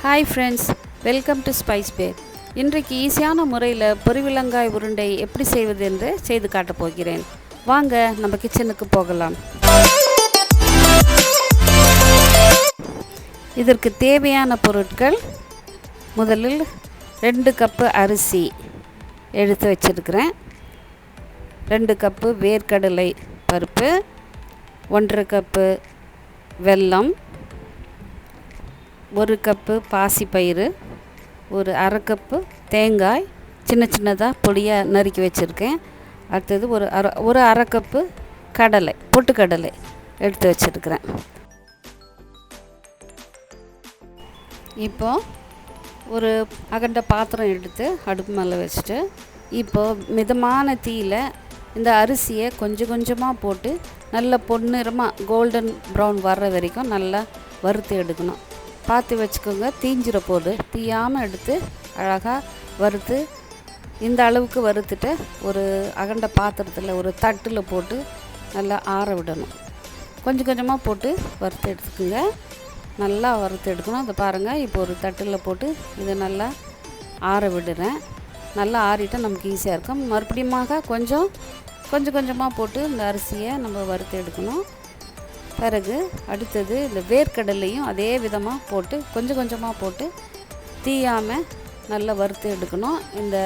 Hi friends, welcome to Spice Pair. இன்றைக்கு ஈஸியான முறையில் பொரிவிலங்காய் உருண்டை எப்படி செய்வது என்று செய்து காட்டப் போகிறேன். வாங்க நம்ம கிச்சனுக்கு போகலாம். இதற்கு தேவையான பொருட்கள், முதலில் 2 கப்பு அரிசி எடுத்து வச்சிருக்கிறேன், 2 கப்பு வேர்க்கடலை பருப்பு, 1 கப்பு வெல்லம், 1 கப்பு பாசிப்பயிறு, ஒரு அரை கப்பு தேங்காய் சின்ன சின்னதாக பொடியாக நறுக்கி வச்சுருக்கேன். அடுத்தது ஒரு அரை கப்பு கடலை, பொட்டுக்கடலை எடுத்து வச்சுருக்கிறேன். இப்போது ஒரு அகண்ட பாத்திரம் எடுத்து அடுப்பு மேலே வச்சுட்டு, இப்போது மிதமான தீயில் இந்த அரிசியை கொஞ்சம் கொஞ்சமாக போட்டு நல்லா பொன்னிறமாக கோல்டன் ப்ரௌன் வர்ற வரைக்கும் நல்லா வறுத்து எடுக்கணும். பார்த்து வச்சுக்கோங்க, தீஞ்சிர போது தீயாமல் எடுத்து அழகாக வறுத்து இந்த அளவுக்கு வறுத்துட்டு ஒரு அகண்ட பாத்திரத்தில் ஒரு தட்டில் போட்டு நல்லா ஆற விடணும். கொஞ்சம் கொஞ்சமாக போட்டு வறுத்து எடுத்துக்கோங்க, நல்லா வறுத்து எடுக்கணும். அதை பாருங்கள், இப்போ ஒரு தட்டில் போட்டு இதை நல்லா ஆற விடுறேன். நல்லா ஆறிட்டால் நமக்கு ஈஸியாக இருக்கும். மறுபடியுமாக கொஞ்சம் கொஞ்சமாக போட்டு இந்த அரிசியை நம்ம வறுத்து எடுக்கணும். பிறகு அடுத்தது இந்த வேர்க்கடலையும் அதே விதமாக போட்டு கொஞ்சம் கொஞ்சமாக போட்டு தீயாமல் நல்லா வறுத்து எடுக்கணும். இந்த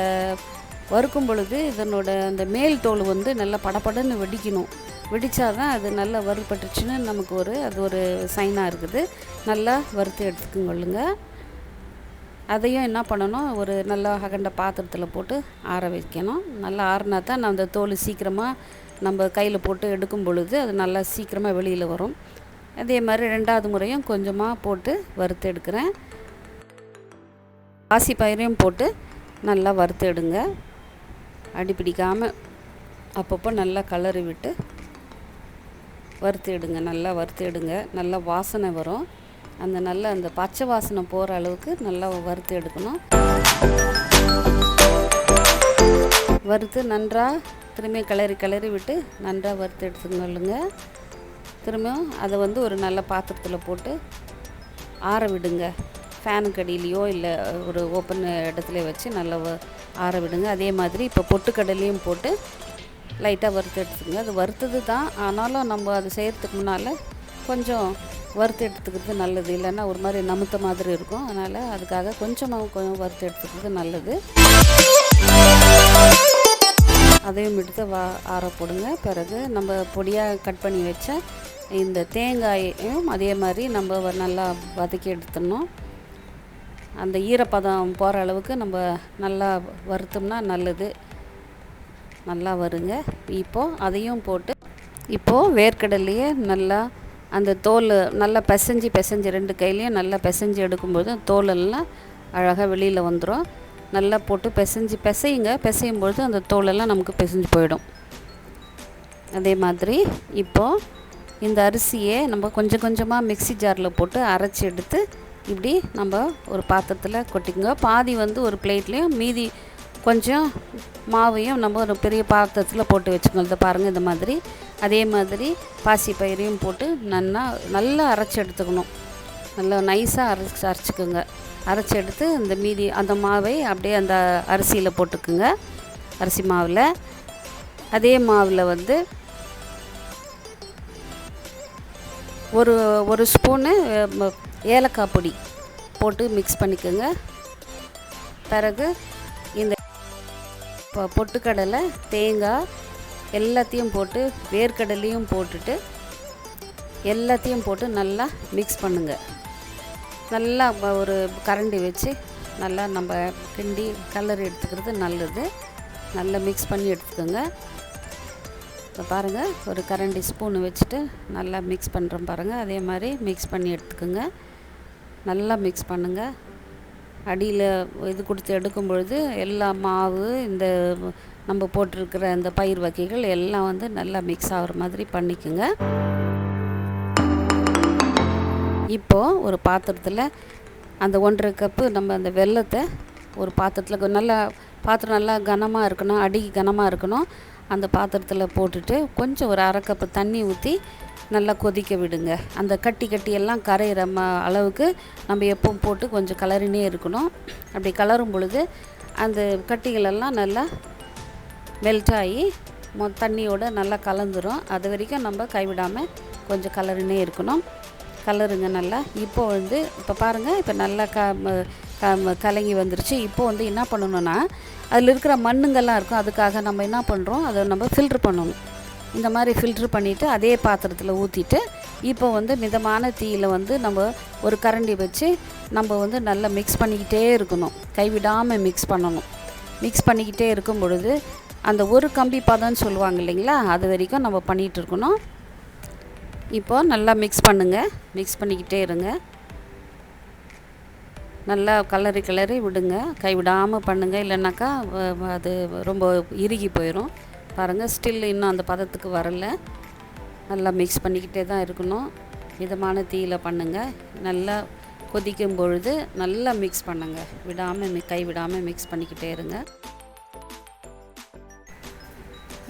வறுக்கும் பொழுது இதனோட அந்த மேல் தோல் வந்து நல்லா படப்படன்னு வெடிக்கணும். வெடித்தாதான் அது நல்லா வறுபட்டுச்சுன்னு நமக்கு அது ஒரு சைனாக இருக்குது. நல்லா வறுத்து எடுத்துக்கொள்ளுங்க. அதையும் என்ன பண்ணணும், ஒரு நல்லா அகண்ட பாத்திரத்தில் போட்டு ஆற வைக்கணும். நல்லா ஆறினா தான் அந்த தோல் சீக்கிரமாக நம்ம கையில் போட்டு எடுக்கும் பொழுது அது நல்லா சீக்கிரமாக வெளியில் வரும். அதே மாதிரி 2வது முறையும் கொஞ்சமாக போட்டு வறுத்து எடுக்கிறேன். பாசிப்பயிரையும் போட்டு நல்லா வறுத்து எடுங்க. அடிப்பிடிக்காமல் அப்பப்போ நல்லா கலரி விட்டு வறுத்து எடுங்க. நல்லா வறுத்து எடுங்க. நல்லா வாசனை வரும். அந்த பச்சை வாசனை போகிற அளவுக்கு நல்லா வறுத்து எடுக்கணும். வறுத்து நன்றாக திரும்பி கிளறி விட்டு நன்றாக வறுத்து எடுத்துக்கொள்ளுங்க. திரும்பியும் அதை ஒரு நல்ல பாத்திரத்தில் போட்டு ஆற விடுங்க. ஃபேனுக்கு அடியிலையோ இல்லை ஒரு ஓப்பன் இடத்துல வச்சு நல்லா ஆற விடுங்க. அதே மாதிரி இப்போ பொட்டுக்கடலையும் போட்டு லைட்டாக வறுத்து எடுத்துக்கோங்க. அது வறுத்தது தான், ஆனாலும் நம்ம அது செய்கிறதுக்கு முன்னால் கொஞ்சம் வறுத்து எடுத்துக்கிறது நல்லது. இல்லைன்னா ஒரு மாதிரி நமுத்த மாதிரி இருக்கும். அதனால் அதுக்காக கொஞ்சம் வறுத்து எடுத்துக்கிறது நல்லது. அதையும் எடுத்து ஆற போடுங்க. பிறகு நம்ம பொடியாக கட் பண்ணி வச்ச இந்த தேங்காயையும் அதே மாதிரி நம்ம நல்லா வதக்கி எடுத்துடணும். அந்த ஈரப்பதம் போகிற அளவுக்கு நம்ம நல்லா வறுத்தோம்னா நல்லது. நல்லா வருங்க. இப்போது அதையும் போட்டு இப்போது வேர்க்கடலையே நல்லா அந்த தோல் நல்லா பிசைஞ்சு 2 கையிலையும் நல்லா பிசைஞ்சு எடுக்கும்போது தோலெல்லாம் அழகாக வெளியில் வந்துடும். நல்லா போட்டு பிசையும்பொழுது அந்த தோலெல்லாம் நமக்கு பிசைஞ்சு போயிடும். அதே மாதிரி இப்போது இந்த அரிசியை நம்ம கொஞ்சம் கொஞ்சமாக மிக்ஸி ஜாரில் போட்டு அரைச்சி எடுத்து இப்படி நம்ம ஒரு பாத்திரத்தில் கொட்டிக்கோங்க. பாதி ஒரு பிளேட்லேயும் மீதி கொஞ்சம் மாவையும் நம்ம ஒரு பெரிய பாத்திரத்தில் போட்டு வச்சுக்கோங்க. இதை பாருங்கள், இந்த மாதிரி. அதே மாதிரி பாசிப்பயிரையும் போட்டு நல்லா அரைச்சி எடுத்துக்கணும். நல்லா நைஸாக அரைச்சிக்கோங்க. அரைச்சி எடுத்து இந்த மீதி அந்த மாவை அப்படியே அந்த அரிசியில் போட்டுக்குங்க. அரிசி மாவில் அதே மாவில் ஒரு ஸ்பூனு ஏலக்காய் பொடி போட்டு மிக்ஸ் பண்ணிக்கோங்க. பிறகு இந்த பொட்டுக்கடலை, தேங்காய் எல்லாத்தையும் போட்டு வேர்க்கடலையும் போட்டுட்டு எல்லாத்தையும் போட்டு நல்லா மிக்ஸ் பண்ணுங்கள். நல்லா ஒரு கரண்டி வச்சு நல்லா நம்ம கிண்டி கலர் எடுத்துக்கிறது நல்லது. நல்லா மிக்ஸ் பண்ணி எடுத்துக்கோங்க. இப்போ பாருங்கள், ஒரு கரண்டி ஸ்பூனு வச்சுட்டு நல்லா மிக்ஸ் பண்ணுறோம் பாருங்கள். அதே மாதிரி மிக்ஸ் பண்ணி எடுத்துக்கோங்க. நல்லா மிக்ஸ் பண்ணுங்கள். அடியில் இது கொடுத்து எடுக்கும் பொழுது எல்லா மாவு இந்த நம்ம போட்டிருக்கிற அந்த பயிர் வகைகள் எல்லாம் நல்லா மிக்ஸ் ஆகிற மாதிரி பண்ணிக்கோங்க. இப்போது ஒரு பாத்திரத்தில் அந்த 1.5 கப்பு நம்ம அந்த வெல்லத்தை ஒரு பாத்திரத்தில் பாத்திரம் நல்லா கனமாக இருக்கணும், அடி கனமாக இருக்கணும். அந்த பாத்திரத்தில் போட்டுட்டு கொஞ்சம் ஒரு அரை கப்பு தண்ணி ஊற்றி நல்லா கொதிக்க விடுங்க. அந்த கட்டி எல்லாம் கரையிற அளவுக்கு நம்ம எப்பவும் போட்டு கொஞ்சம் கலரினே இருக்கணும். அப்படி கலரும் பொழுது அந்த கட்டிகளெல்லாம் நல்லா மெல்ட் ஆகி தண்ணியோடு நல்லா கலந்துரும். அது வரைக்கும் நம்ம கைவிடாமல் கொஞ்சம் கலரினே இருக்கணும். கலருங்க நல்லா. இப்போ பாருங்கள், இப்போ நல்லா கலங்கி வந்துருச்சு. இப்போ என்ன பண்ணணுன்னா, அதில் இருக்கிற மண்ணுங்கள்லாம் இருக்கும். அதுக்காக நம்ம என்ன பண்ணுறோம், அதை நம்ம ஃபில்ட்ரு பண்ணணும். இந்த மாதிரி ஃபில்ட்ரு பண்ணிவிட்டு அதே பாத்திரத்தில் ஊற்றிட்டு இப்போ மிதமான தீயில் நம்ம ஒரு கரண்டி வச்சு நம்ம நல்லா மிக்ஸ் பண்ணிக்கிட்டே இருக்கணும். கைவிடாமல் மிக்ஸ் பண்ணணும். மிக்ஸ் பண்ணிக்கிட்டே இருக்கும் பொழுது அந்த ஒரு கம்பி பதம்னு சொல்லுவாங்க இல்லைங்களா, அது வரைக்கும் நம்ம பண்ணிகிட்டு இருக்கணும். இப்போது நல்லா மிக்ஸ் பண்ணுங்கள். மிக்ஸ் பண்ணிக்கிட்டே இருங்க. நல்லா கலரி விடுங்க. கைவிடாமல் பண்ணுங்கள், இல்லைனாக்கா அது ரொம்ப இறுகி போயிடும். பாருங்கள், ஸ்டில் இன்னும் அந்த பதத்துக்கு வரலை. நல்லா மிக்ஸ் பண்ணிக்கிட்டே தான் இருக்கணும். மிதமான தீயில் பண்ணுங்கள். நல்லா கொதிக்கும் பொழுது நல்லா மிக்ஸ் பண்ணுங்கள். கைவிடாமல் மிக்ஸ் பண்ணிக்கிட்டே இருங்க.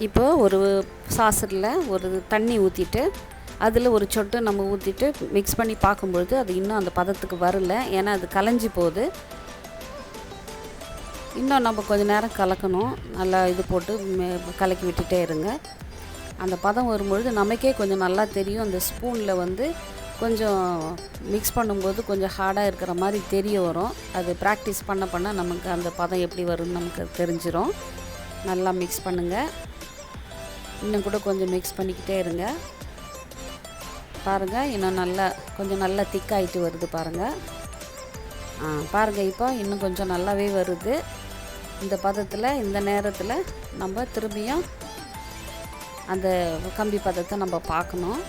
இப்போது ஒரு சாஸரில் ஒரு தண்ணி ஊற்றிட்டு அதில் ஒரு சொட்டு நம்ம ஊற்றிட்டு மிக்ஸ் பண்ணி பார்க்கும்பொழுது அது இன்னும் அந்த பதத்துக்கு வரல. ஏன்னா அது கலைஞ்சி போகுது. இன்னும் நம்ம கொஞ்சம் நேரம் கலக்கணும். நல்லா இது போட்டு கலக்கி விட்டுட்டே இருங்க. அந்த பதம் வரும்பொழுது நமக்கே கொஞ்சம் நல்லா தெரியும். அந்த ஸ்பூனில் கொஞ்சம் மிக்ஸ் பண்ணும்போது கொஞ்சம் ஹார்டாக இருக்கிற மாதிரி தெரிய வரும். அது ப்ராக்டிஸ் பண்ண நமக்கு அந்த பதம் எப்படி வரும்னு நமக்கு தெரிஞ்சிடும். நல்லா மிக்ஸ் பண்ணுங்கள். இன்னும் கூட கொஞ்சம் மிக்ஸ் பண்ணிக்கிட்டே இருங்க. பாருங்கள், இன்னும் கொஞ்சம் நல்லா திக்காயிட்டு வருது பாருங்கள். பாருங்கள், இப்போ இன்னும் கொஞ்சம் நல்லாவே வருது. இந்த பதத்தில், இந்த நேரத்தில் நம்ம திரும்பியும் அந்த கம்பி பதத்தை நம்ம பார்க்கணும்.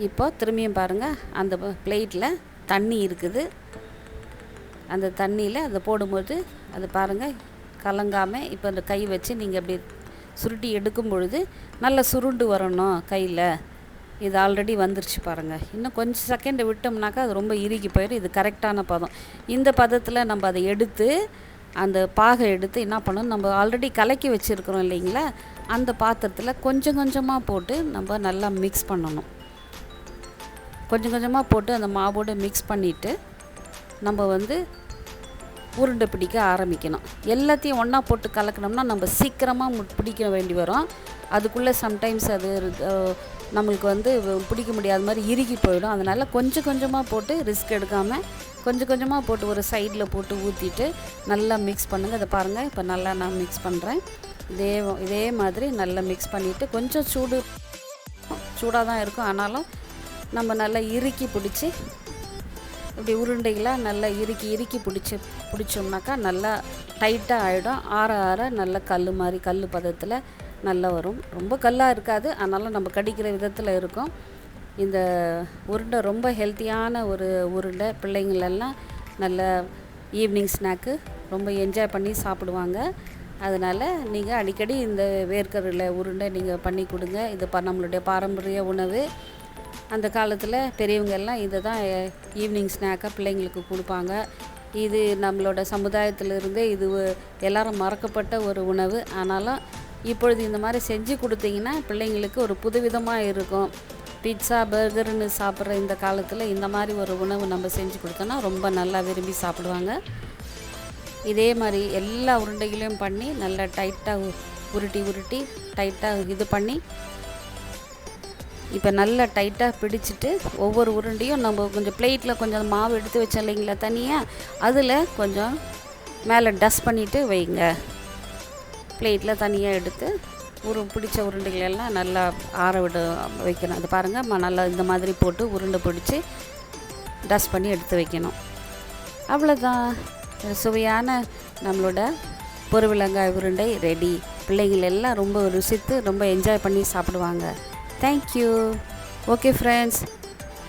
இப்போ திரும்பியும் பாருங்கள், அந்த பிளேட்டில் தண்ணி இருக்குது. அந்த தண்ணியில் அதை போடும்போது அது பாருங்கள் கலங்காமல் இப்போ அந்த கை வச்சு நீங்கள் அப்படி சுருட்டி எடுக்கும் பொழுது நல்லா சுருண்டு வரணும் கையில். இது ஆல்ரெடி வந்துருச்சு பாருங்கள். இன்னும் கொஞ்சம் செகண்ட் விட்டோம்னாக்கா அது ரொம்ப இறுகி போயிடும். இது கரெக்டான பதம். இந்த பதத்தில் நம்ம அதை எடுத்து அந்த பாகை எடுத்து என்ன பண்ணணும், நம்ம ஆல்ரெடி கலக்கி வச்சுருக்கிறோம் இல்லைங்களா, அந்த பாத்திரத்தில் கொஞ்சம் கொஞ்சமாக போட்டு நம்ம நல்லா மிக்ஸ் பண்ணணும். கொஞ்சம் கொஞ்சமாக போட்டு அந்த மாவோடு மிக்ஸ் பண்ணிவிட்டு நம்ம உருண்டை பிடிக்க ஆரம்பிக்கணும். எல்லாத்தையும் ஒன்றா போட்டு கலக்கணும்னா நம்ம சீக்கிரமாக பிடிக்க வேண்டி வரும். அதுக்குள்ளே சம்டைம்ஸ் அது நம்மளுக்கு பிடிக்க முடியாத மாதிரி இறுகி போயிடும். அதனால் கொஞ்சம் கொஞ்சமாக போட்டு ரிஸ்க் எடுக்காமல் கொஞ்சம் கொஞ்சமாக போட்டு ஒரு சைடில் போட்டு ஊற்றிட்டு நல்லா மிக்ஸ் பண்ணுங்கள். அதை பாருங்கள், இப்போ நல்லா நான் மிக்ஸ் பண்ணுறேன். இதே மாதிரி நல்லா மிக்ஸ் பண்ணிவிட்டு கொஞ்சம் சூடாக தான் இருக்கும். ஆனாலும் நம்ம நல்லா இறுக்கி பிடிச்சி இப்படி உருண்டைகளாக நல்லா இறுக்கி பிடிச்சோம்னாக்கா நல்லா டைட்டாக ஆகிடும். ஆற நல்ல கல் பதத்தில் நல்லா வரும். ரொம்ப கல்லாக இருக்காது, அதனால் நம்ம கடிக்கிற விதத்தில் இருக்கும். இந்த உருண்டை ரொம்ப ஹெல்த்தியான ஒரு உருண்டை. பிள்ளைங்களெல்லாம் நல்ல ஈவினிங் ஸ்நாக்கு ரொம்ப என்ஜாய் பண்ணி சாப்பிடுவாங்க. அதனால் நீங்கள் அடிக்கடி இந்த வேர்க்கடலை உருண்டை நீங்கள் பண்ணி கொடுங்க. இது நம்மளுடைய பாரம்பரிய உணவு. அந்த காலத்தில் பெரியவங்க எல்லாம் இதை தான் ஈவினிங் ஸ்நாக்காக பிள்ளைங்களுக்கு கொடுப்பாங்க. இது நம்மளோட சமுதாயத்திலிருந்தே இது எல்லாரும் மறக்கப்பட்ட ஒரு உணவு. ஆனாலும் இப்பொழுது இந்த மாதிரி செஞ்சு கொடுத்தீங்கன்னா பிள்ளைங்களுக்கு ஒரு புதுவிதமாக இருக்கும். பீட்சா பர்கர்னு சாப்பிட்ற இந்த காலத்தில் இந்த மாதிரி ஒரு உணவு நம்ம செஞ்சு கொடுத்தோன்னா ரொம்ப நல்லா விரும்பி சாப்பிடுவாங்க. இதே மாதிரி எல்லா உருண்டைகளையும் பண்ணி நல்லா டைட்டாக உருட்டி டைட்டாக இது பண்ணி இப்போ நல்லா டைட்டாக பிடிச்சிட்டு ஒவ்வொரு உருண்டையும் நம்ம கொஞ்சம் பிளேட்டில் கொஞ்சம் மாவு எடுத்து வச்சோம் இல்லைங்களா தனியாக, அதில் கொஞ்சம் மேலே டஸ்ட் பண்ணிவிட்டு வைங்க. பிளேட்டில் தனியாக எடுத்து பிடிச்ச உருண்டைகளெல்லாம் நல்லா ஆற வைக்கணும். அது பாருங்கள், நல்லா இந்த மாதிரி போட்டு உருண்டை பிடிச்சி டஸ்ட் பண்ணி எடுத்து வைக்கணும். அவ்வளோதான், சுவையான நம்மளோட பொருவிலங்காய் உருண்டை ரெடி. பிள்ளைகள் எல்லாம் ரொம்ப ருசித்து ரொம்ப என்ஜாய் பண்ணி சாப்பிடுவாங்க. தேங்க்யூ. ஓகே ஃப்ரெண்ட்ஸ்,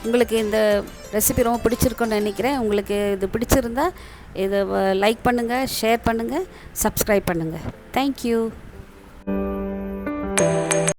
உங்களுக்கு இந்த ரெசிபி ரொம்ப பிடிச்சிருக்குன்னு நினைக்கிறேன். உங்களுக்கு இது பிடிச்சிருந்தா இதை லைக் பண்ணுங்கள், ஷேர் பண்ணுங்கள், சப்ஸ்கிரைப் பண்ணுங்கள். தேங்க்யூ.